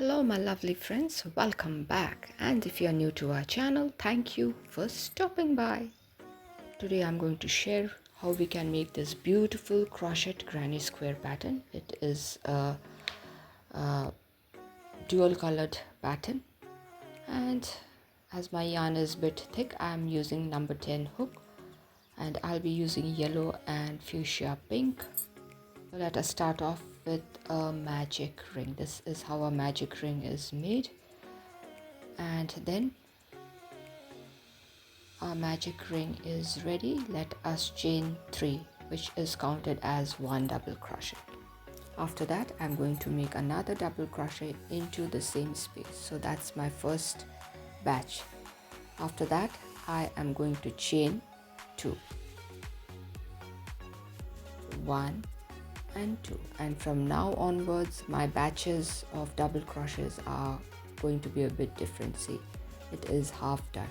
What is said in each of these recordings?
Hello my lovely friends, welcome back, and if you are new to our channel, thank you for stopping by. Today I'm going to share how we can make this beautiful crochet granny square pattern. It is a dual colored pattern, and as my yarn is a bit thick, I'm using number 10 hook, and I'll be using yellow and fuchsia pink. So let us start off with a magic ring. This is how a magic ring is made, and then our magic ring is ready. Let us chain 3, which is counted as 1 double crochet. After that, I'm going to make another double crochet into the same space. So that's my first batch. After that, I am going to chain 2, 1 and 2, and from now onwards my batches of double crochets are going to be a bit different. See, it is half done.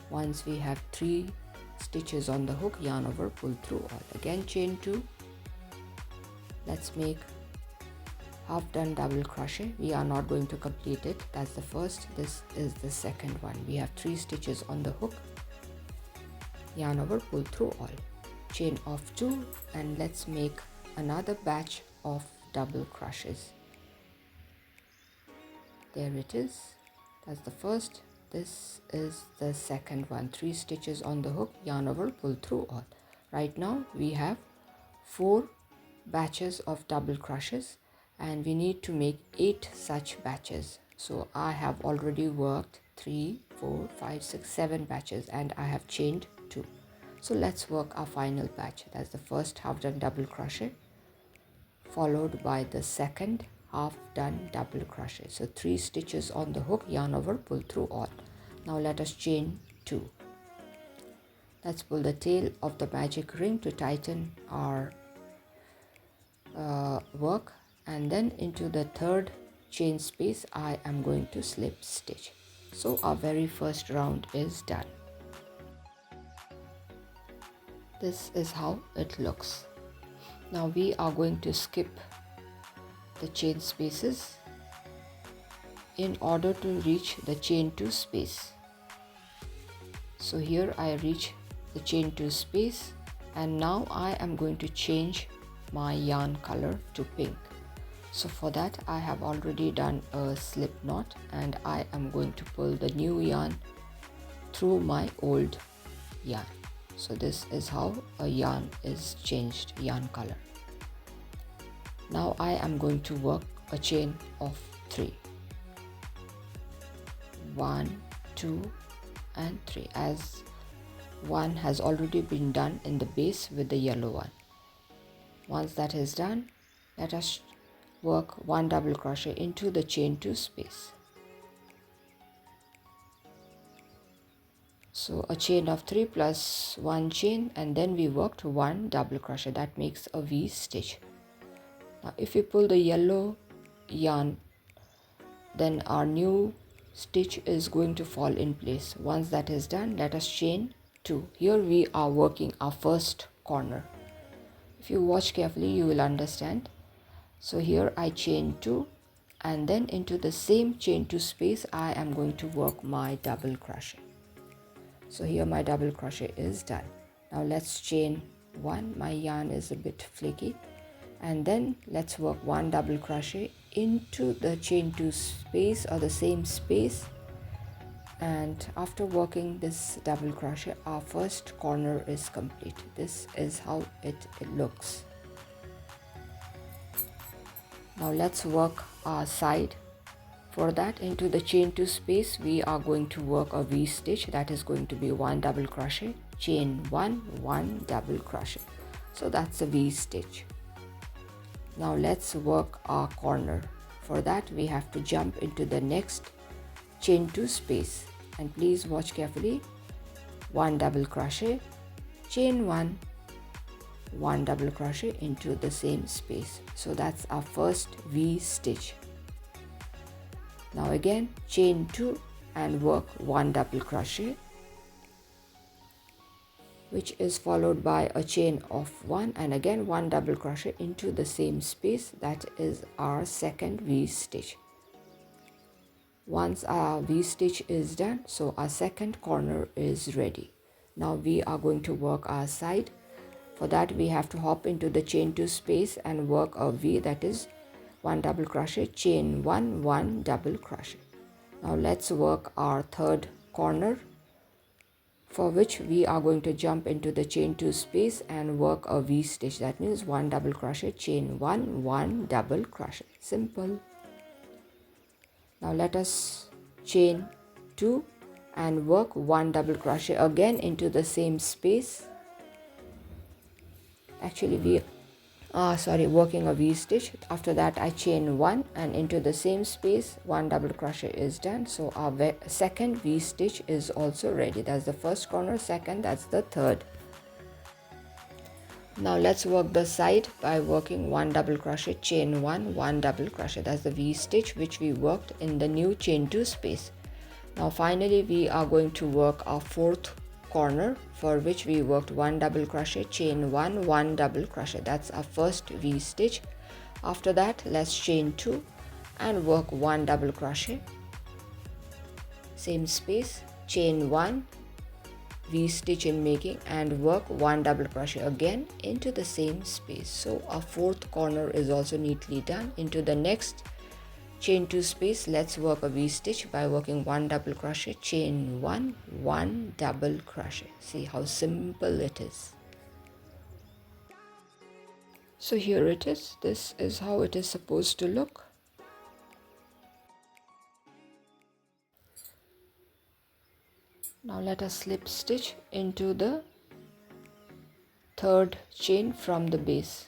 Once we have 3 stitches on the hook, yarn over, pull through all, again chain 2. Let's make half done double crochet. We are not going to complete it. That's the first. This is the second one. We have 3 stitches on the hook, yarn over, pull through all, chain of 2, and let's make another batch of double crochets. There it is. That's the first. This is the second one. 3 stitches on the hook, yarn over, pull through all. Right now we have 4 batches of double crochets, and we need to make 8 such batches. So I have already worked 3, 4, 5, 6, 7 batches, and I have chained 2. So let's work our final batch. That's the first half done double crochet, followed by the second half done double crochet. So 3 stitches on the hook, yarn over, pull through all. Now let us chain 2. Let's pull the tail of the magic ring to tighten our work, and then into the third chain space I am going to slip stitch. So our very first round is done. This is how it looks. Now we are going to skip the chain spaces in order to reach the chain 2 space. So here I reach the chain 2 space, and now I am going to change my yarn color to pink. So for that I have already done a slip knot, and I am going to pull the new yarn through my old yarn. So this is how a yarn is changed, yarn color. Now I am going to work a chain of 3. 1, 2 and 3, as one has already been done in the base with the yellow one. Once that is done, let us work 1 double crochet into the chain 2 space. So a chain of 3 plus 1 chain, and then we worked 1 double crochet. That makes a V stitch. Now if we pull the yellow yarn, then our new stitch is going to fall in place. Once that is done, let us chain 2. Here we are working our first corner. If you watch carefully, you will understand. So here I chain 2, and then into the same chain 2 space I am going to work my double crochet. So here my double crochet is done. Now let's chain 1. My yarn is a bit flaky, and then let's work 1 double crochet into the chain 2 space, or the same space, and after working this double crochet our first corner is complete. This is how it looks. Now let's work our side. For that, into the chain 2 space we are going to work a V stitch. That is going to be 1 double crochet, chain 1, 1 double crochet. So that's a V stitch. Now let's work our corner. For that we have to jump into the next chain 2 space, and please watch carefully. 1 double crochet, chain 1, 1 double crochet into the same space. So that's our first V stitch. Now again chain 2 and work 1 double crochet, which is followed by a chain of 1, and again 1 double crochet into the same space. That is our second V stitch. Once our V-stitch is done, so our second corner is ready. Now we are going to work our side. For that we have to hop into the chain 2 space and work a V, that is 1 double crochet, chain 1, 1 double crochet. Now let's work our third corner, for which we are going to jump into the chain 2 space and work a V stitch. That means 1 double crochet, chain 1, 1 double crochet. Simple. Now let us chain 2 and work 1 double crochet again into the same space. Actually we are working a V stitch. After that I chain 1 and into the same space 1 double crochet is done. So our second V stitch is also ready. That's the first corner, second, that's the third. Now let's work the side by working 1 double crochet, chain 1, 1 double crochet. That's the V stitch which we worked in the new chain 2 space. Now finally we are going to work our fourth corner, for which we worked 1 double crochet, chain 1, 1 double crochet. That's our first V stitch. After that let's chain 2 and work 1 double crochet, same space, chain 1, V stitch in making, and work 1 double crochet again into the same space. So our fourth corner is also neatly done. Into the next chain 2 space let's work a V stitch by working 1 double crochet, chain 1, 1 double crochet. See how simple it is. So here it is. This is how it is supposed to look. Now let us slip stitch into the third chain from the base.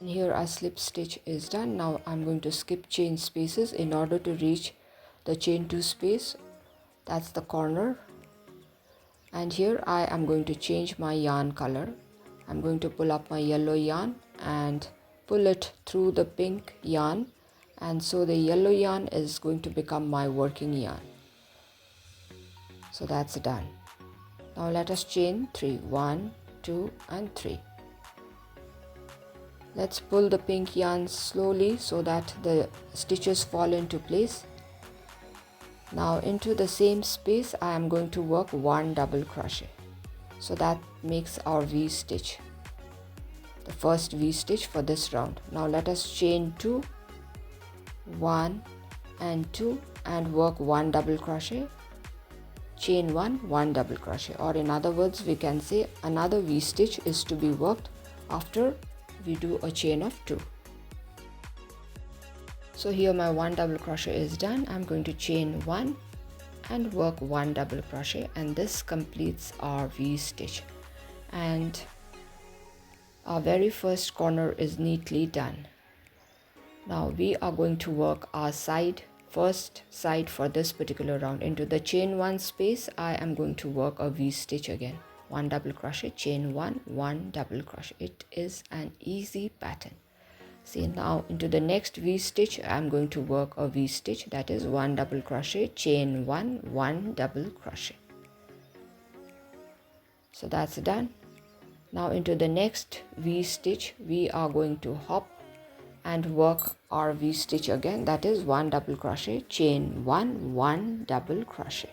And here our slip stitch is done. Now I'm going to skip chain spaces in order to reach the chain 2 space. That's the corner. And here I am going to change my yarn color. I'm going to pull up my yellow yarn and pull it through the pink yarn, and so the yellow yarn is going to become my working yarn. So that's done. Now let us chain 3, 1, 2 and 3. Let's pull the pink yarn slowly so that the stitches fall into place. Now into the same space I am going to work 1 double crochet. So that makes our V stitch, the first V stitch for this round. Now let us chain 2, 1 and 2 and work 1 double crochet, chain 1, 1 double crochet, or in other words we can say another V stitch is to be worked after we do a chain of 2. So here my 1 double crochet is done. I'm going to chain 1 and work 1 double crochet, and this completes our V stitch, and our very first corner is neatly done. Now we are going to work our first side for this particular round. Into the chain 1 space I am going to work a V stitch again, 1 double crochet, chain 1, 1 double crochet. It is an easy pattern. See, now into the next V stitch I am going to work a V stitch, that is 1 double crochet, chain 1, 1 double crochet. So that's done. Now into the next V stitch we are going to hop and work our V stitch again, that is 1 double crochet, chain 1, 1 double crochet.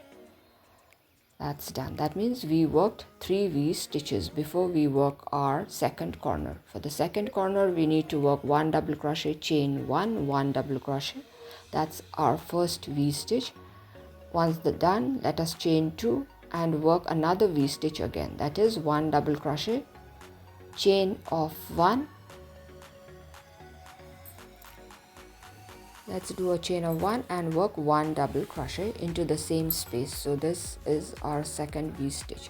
That's done. That means we worked 3 V stitches before we work our second corner. For the second corner we need to work 1 double crochet, chain 1, 1 double crochet. That's our first V stitch. Once done, let us chain 2 and work another V stitch again, that is 1 double crochet, chain of 1. Let's do a chain of 1 and work 1 double crochet into the same space. So this is our second V stitch,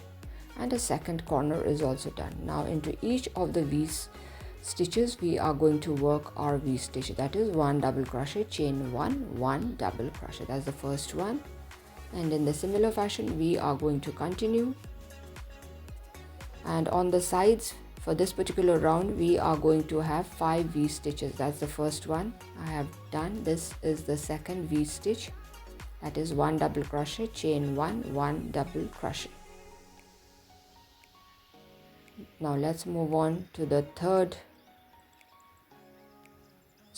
and the second corner is also done. Now into each of the V stitches we are going to work our V stitch, that is 1 double crochet, chain 1, 1 double crochet. That's the first one, and in the similar fashion we are going to continue. And on the sides for this particular round we are going to have 5 V stitches. That's the first one I have done. This is the second V stitch, that is 1 double crochet, chain 1, 1 double crochet. Now let's move on to the third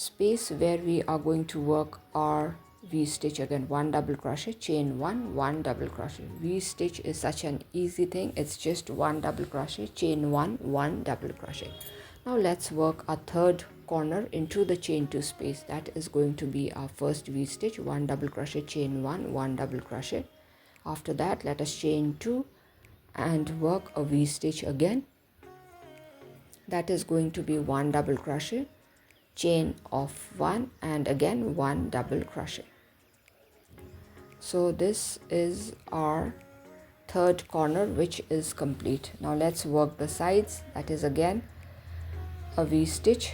space where we are going to work our V stitch again. 1 double crochet, chain 1, 1 double crochet. V stitch is such an easy thing. It's just 1 double crochet, chain 1, 1 double crochet. Now let's work a third corner into the chain 2 space. That is going to be our first V stitch. 1 double crochet, chain 1, 1 double crochet. After that, let us chain 2 and work a V stitch again. That is going to be 1 double crochet, chain of 1, and again 1 double crochet. So this is our third corner, which is complete. Now let's work the sides. That is again a V stitch,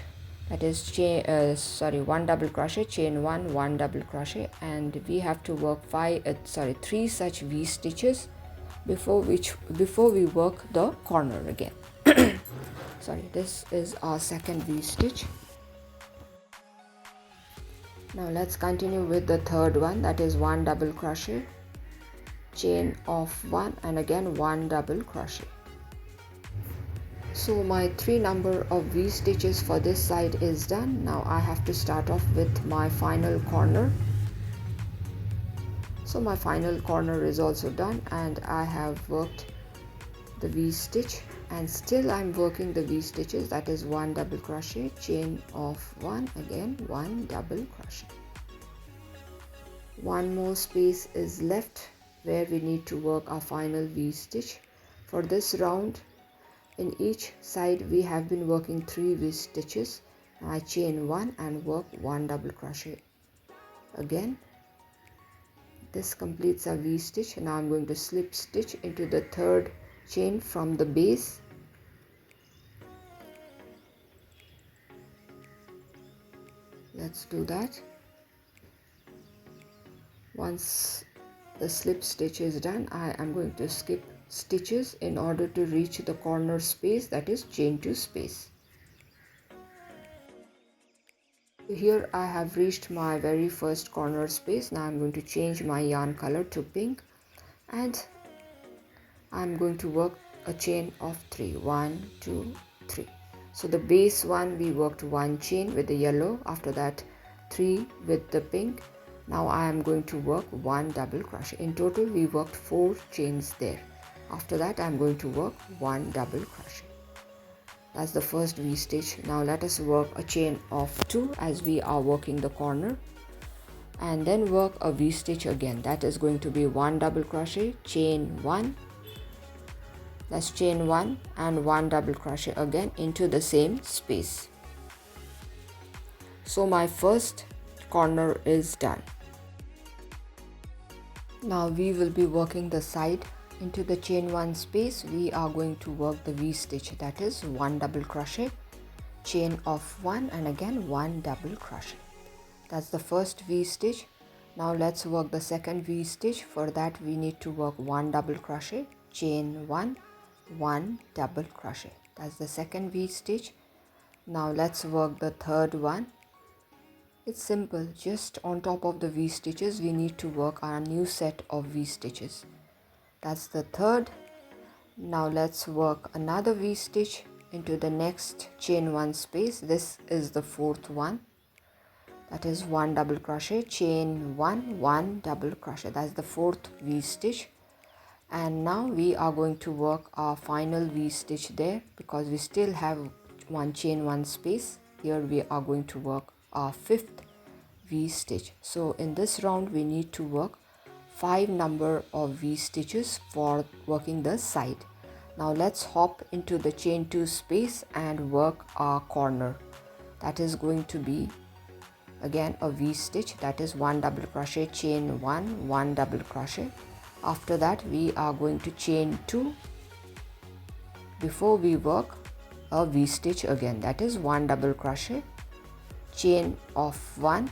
that is 1 double crochet, chain 1, 1 double crochet, and we have to work 3 such V stitches before we work the corner again. Sorry, this is our second V stitch. Now let's continue with the third one, that is 1 double crochet, chain of 1, and again 1 double crochet. So my 3 number of V stitches for this side is done. Now I have to start off with my final corner. So my final corner is also done, and I have worked the V stitch, and still I'm working the V stitches. That is 1 double crochet, chain of 1, again 1 double crochet. One more space is left where we need to work our final V stitch. For this round, in each side we have been working 3 V stitches. I chain 1 and work 1 double crochet again. This completes a V stitch. Now I'm going to slip stitch into the third chain from the base. Let's do that. Once the slip stitch is done, I am going to skip stitches in order to reach the corner space, that is chain 2 space. Here I have reached my very first corner space. Now I'm going to change my yarn color to pink, and I'm going to work a chain of 3. 1, 2, 3. So the base one we worked 1 chain with the yellow, after that 3 with the pink. Now I am going to work 1 double crochet. In total we worked 4 chains there. After that I am going to work 1 double crochet. That's the first V stitch. Now let us work a chain of 2 as we are working the corner, and then work a V stitch again. That is going to be 1 double crochet, chain 1, that's chain 1, and 1 double crochet again into the same space. So my first corner is done. Now we will be working the side. Into the chain 1 space we are going to work the V stitch, that is 1 double crochet, chain of 1, and again 1 double crochet. That's the first V stitch. Now let's work the second V stitch. For that we need to work 1 double crochet, chain 1, 1 double crochet. That's the second V stitch. Now let's work the third one. It's simple, just on top of the V stitches we need to work our new set of V stitches. That's the third. Now let's work another V stitch into the next chain 1 space. This is the fourth one, that is 1 double crochet, chain 1, 1 double crochet. That's the fourth V stitch. And now we are going to work our final V stitch there, because we still have 1 chain 1 space. Here we are going to work our fifth V stitch. So in this round we need to work 5 number of V stitches for working the side. Now let's hop into the chain 2 space and work our corner. That is going to be again a V stitch, that is 1 double crochet, chain 1, 1 double crochet. After that we are going to chain 2 before we work a V stitch again, that is 1 double crochet, chain of 1,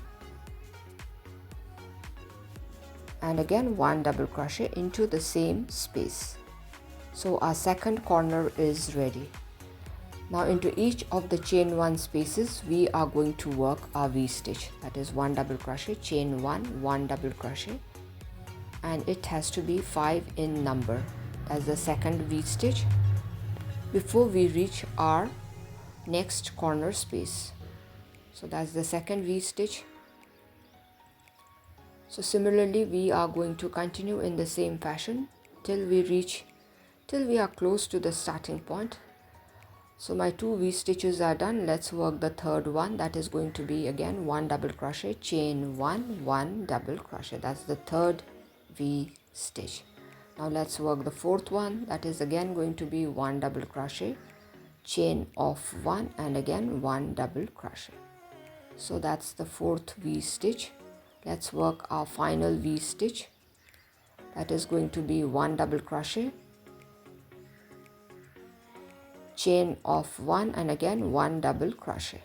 and again 1 double crochet into the same space. So our second corner is ready. Now into each of the chain 1 spaces we are going to work our V stitch, that is 1 double crochet, chain 1, 1 double crochet, and it has to be 5 in number. That's the second V stitch before we reach our next corner space. So that's the second V-stitch. So similarly we are going to continue in the same fashion till we are close to the starting point. So my 2 V-stitches are done. Let's work the third one. That is going to be again 1 double crochet, chain 1, 1 double crochet. That's the third V-stitch. Now let's work the fourth one. That is again going to be 1 double crochet, chain of 1 and again 1 double crochet. So that's the fourth V-stitch. Let's work our final V-stitch. That is going to be 1 double crochet, chain of 1 and again 1 double crochet.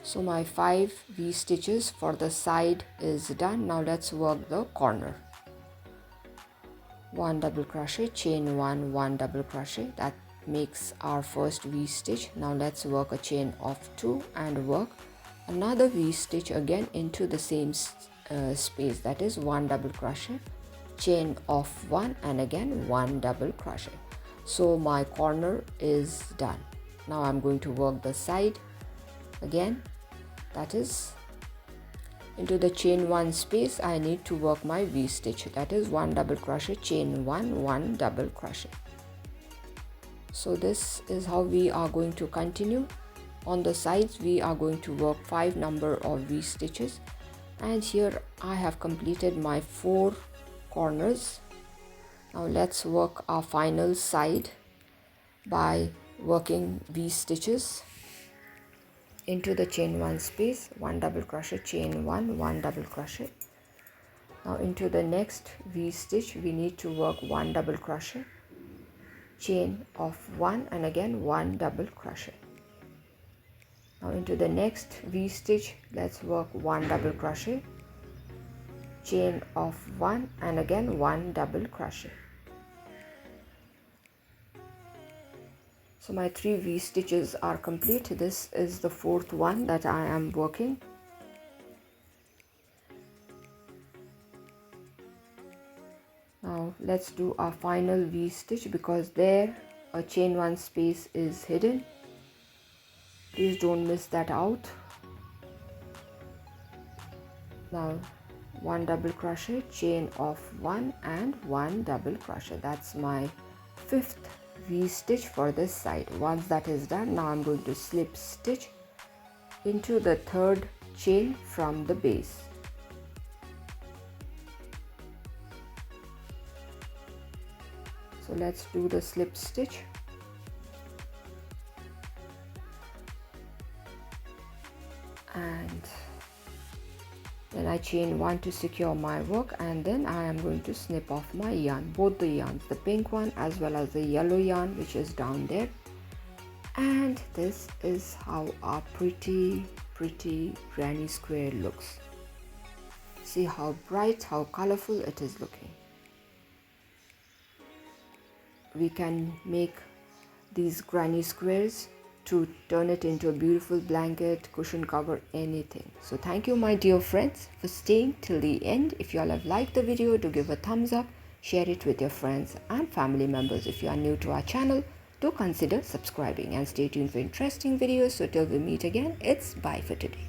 So my 5 V-stitches for the side is done. Now let's work the corner. 1 double crochet, chain 1, 1 double crochet. That makes our first V-stitch. Now let's work a chain of 2 and work another V-stitch again into the same space. That is 1 double crochet, chain of 1 and again 1 double crochet. So my corner is done. Now I'm going to work the side again. That is into the chain 1 space I need to work my V-stitch. That is 1 double crochet, chain 1, 1 double crochet. So this is how we are going to continue. On the sides we are going to work 5 number of V-stitches, and here I have completed my 4 corners. Now let's work our final side by working V-stitches into the chain 1 space, 1 double crochet, chain 1, 1 double crochet. Now into the next V-stitch we need to work 1 double crochet, chain of 1 and again 1 double crochet. Now into the next V-stitch let's work 1 double crochet, chain of 1 and again 1 double crochet. So my 3 V-stitches are complete. This is the 4th one that I am working. Now let's do our final V-stitch, because there a chain 1 space is hidden. Please don't miss that out. Now 1 double crochet, chain of 1 and 1 double crochet. That's my 5th V-stitch for this side. Once that is done, now I'm going to slip stitch into the 3rd chain from the base. So let's do the slip stitch. And then I chain 1 to secure my work, and then I am going to snip off my yarn, both the yarns, the pink one as well as the yellow yarn which is down there. And this is how our pretty granny square looks. See how bright, how colorful it is looking. We can make these granny squares to turn it into a beautiful blanket, cushion cover, anything. So thank you my dear friends for staying till the end. If you all have liked the video, do give a thumbs up, share it with your friends and family members. If you are new to our channel, do consider subscribing and stay tuned for interesting videos. So till we meet again, it's bye for today.